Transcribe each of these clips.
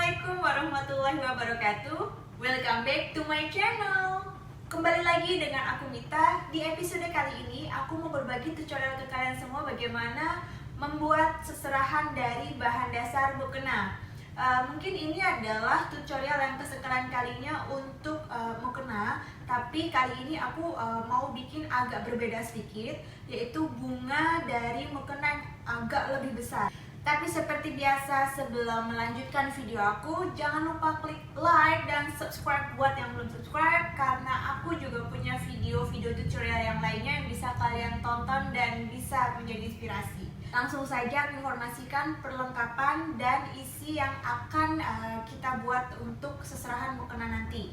Assalamualaikum warahmatullahi wabarakatuh. Welcome back to my channel. Kembali lagi dengan aku Mita. Di episode kali ini aku mau berbagi tutorial ke kalian semua bagaimana membuat seserahan dari bahan dasar mukena. Mungkin ini adalah tutorial yang kesekian kalinya untuk mukena, tapi kali ini aku mau bikin agak berbeda sedikit, yaitu bunga dari mukena yang agak lebih besar. Tapi seperti biasa, sebelum melanjutkan video aku, jangan lupa klik like dan subscribe buat yang belum subscribe, karena aku juga punya video-video tutorial yang lainnya yang bisa kalian tonton dan bisa menjadi inspirasi. Langsung saja aku informasikan perlengkapan dan isi yang akan kita buat untuk seserahan mukena nanti.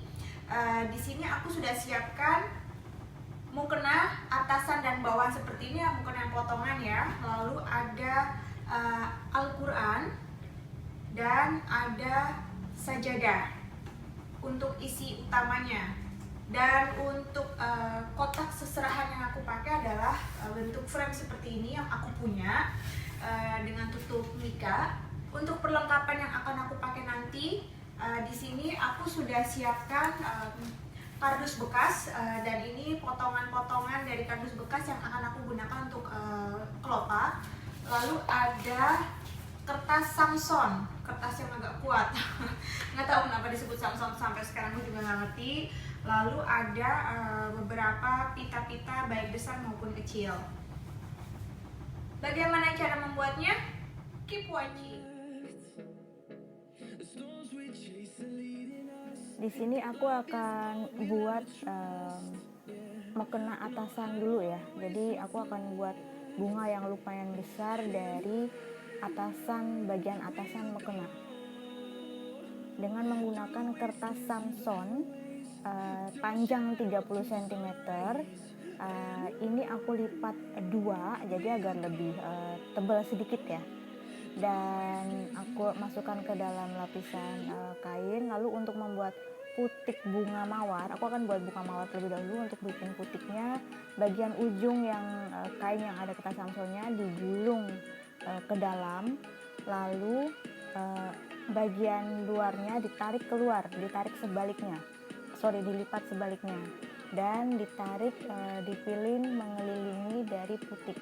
Di sini aku sudah siapkan mukena atasan dan bawahan seperti ini, mukena yang potongan ya. Lalu ada Al-Quran dan ada sajadah untuk isi utamanya. Dan untuk kotak seserahan yang aku pakai adalah bentuk frame seperti ini yang aku punya dengan tutup mika. Untuk perlengkapan yang akan aku pakai nanti, di sini aku sudah siapkan kardus bekas, dan ini potongan-potongan dari kardus bekas yang akan aku gunakan untuk kelopak. Lalu ada kertas Samson, kertas yang agak kuat. Nggak tahu kenapa disebut Samson sampai sekarang aku juga nggak ngerti. Lalu ada beberapa pita-pita baik besar maupun kecil. Bagaimana cara membuatnya? Keep watching. Di sini aku akan buat mukena atasan dulu ya. Jadi aku akan buat bunga yang lumayan besar dari bagian atasan mukena dengan menggunakan kertas Samson panjang 30 cm. Ini aku lipat 2 jadi agar lebih tebal sedikit ya, dan aku masukkan ke dalam lapisan kain. Lalu untuk membuat putik bunga mawar, aku akan buat bunga mawar terlebih dahulu. Untuk bikin putiknya, bagian ujung yang kain yang ada kertas Samsonnya digulung ke dalam, lalu bagian luarnya ditarik keluar, dilipat sebaliknya, dan ditarik dipilin mengelilingi dari putik.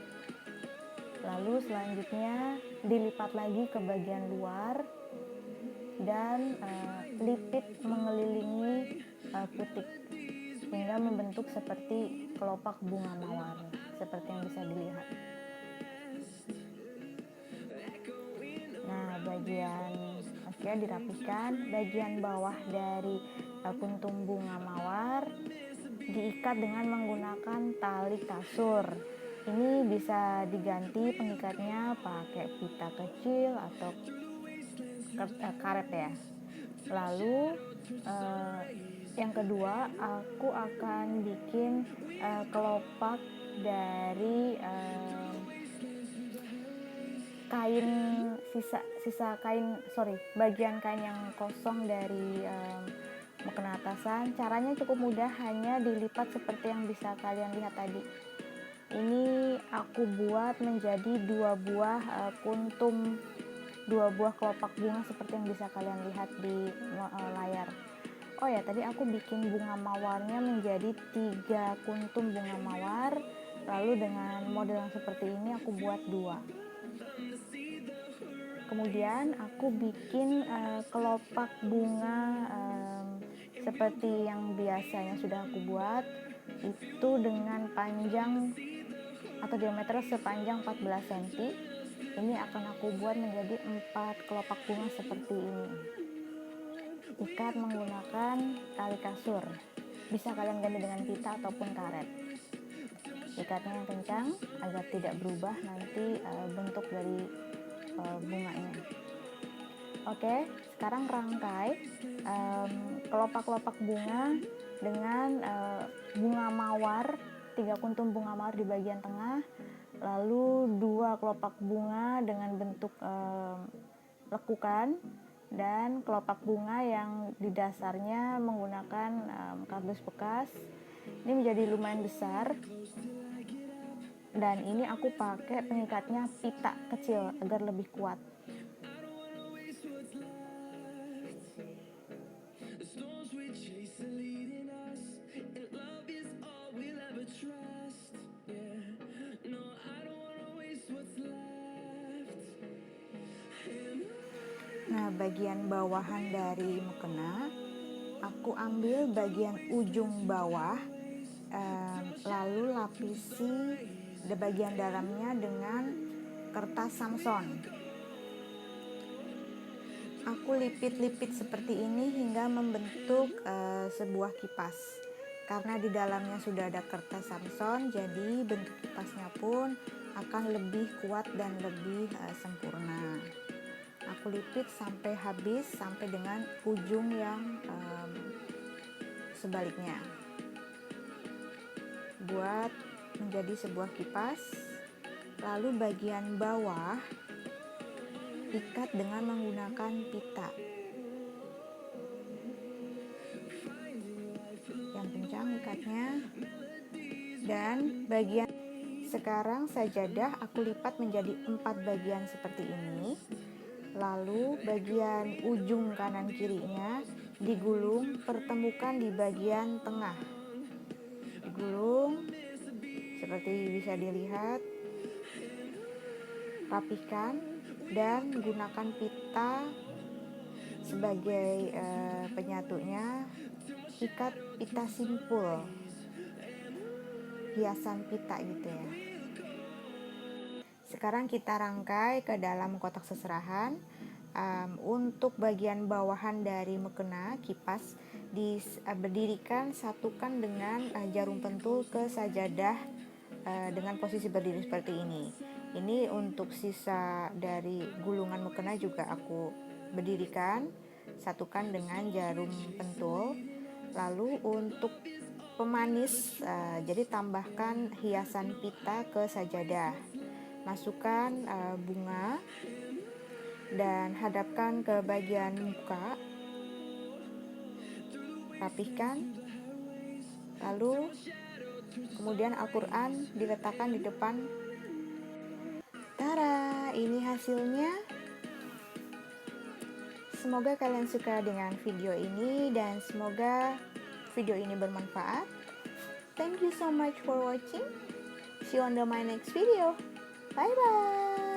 Lalu selanjutnya dilipat lagi ke bagian luar dan lipit mengelilingi putik hingga membentuk seperti kelopak bunga mawar seperti yang bisa dilihat. Nah, dirapikan. Bagian bawah dari kuntum bunga mawar diikat dengan menggunakan tali kasur. Ini bisa diganti pengikatnya pakai pita kecil atau karet ya. Lalu yang kedua, aku akan bikin kelopak dari bagian kain yang kosong dari mukena atasan. Caranya cukup mudah, hanya dilipat seperti yang bisa kalian lihat tadi. Ini aku buat menjadi dua buah kelopak bunga seperti yang bisa kalian lihat di layar. Oh ya, tadi aku bikin bunga mawarnya menjadi 3 kuntum bunga mawar. Lalu dengan model yang seperti ini aku buat 2. Kemudian aku bikin kelopak bunga seperti yang biasanya sudah aku buat, itu dengan panjang atau diameter sepanjang 14 cm. Ini akan aku buat menjadi 4 kelopak bunga seperti ini. Ikat menggunakan tali kasur. Bisa kalian ganti dengan pita ataupun karet. Ikatnya yang kencang agar tidak berubah nanti bentuk dari bunganya. Oke, sekarang rangkai kelopak-kelopak bunga dengan bunga mawar, 3 kuntum bunga mawar di bagian tengah, lalu 2 kelopak bunga dengan bentuk lekukan, dan kelopak bunga yang di dasarnya menggunakan kardus bekas. Ini menjadi lumayan besar, dan ini aku pakai pengikatnya pita kecil agar lebih kuat. Nah, bagian bawahan dari mukena aku ambil bagian ujung bawah, lalu lapisi di bagian dalamnya dengan kertas Samson. Aku lipit-lipit seperti ini hingga membentuk sebuah kipas. Karena di dalamnya sudah ada kertas Samson, jadi bentuk kipasnya pun akan lebih kuat dan lebih sempurna. Aku lipit sampai habis, sampai dengan ujung yang sebaliknya. Buat menjadi sebuah kipas. Lalu bagian bawah ikat dengan menggunakan pita yang kencang ikatnya. Dan bagian sekarang sajadah aku lipat menjadi 4 bagian seperti ini. Lalu bagian ujung kanan kirinya digulung, pertemukan di bagian tengah. Digulung seperti bisa dilihat, rapihkan dan gunakan pita sebagai penyatunya. Ikat pita simpul, hiasan pita gitu ya. Sekarang kita rangkai ke dalam kotak seserahan. Untuk bagian bawahan dari mukena kipas berdirikan, satukan dengan jarum pentul ke sajadah dengan posisi berdiri seperti ini. Ini untuk sisa dari gulungan mukena juga aku berdirikan, satukan dengan jarum pentul. Lalu untuk pemanis, jadi tambahkan hiasan pita ke sajadah. Masukkan bunga dan hadapkan ke bagian muka, rapihkan, lalu kemudian Al-Quran diletakkan di depan. Tara, ini hasilnya. Semoga kalian suka dengan video ini dan semoga video ini bermanfaat. Thank you so much for watching. See you on my next video. Bye bye.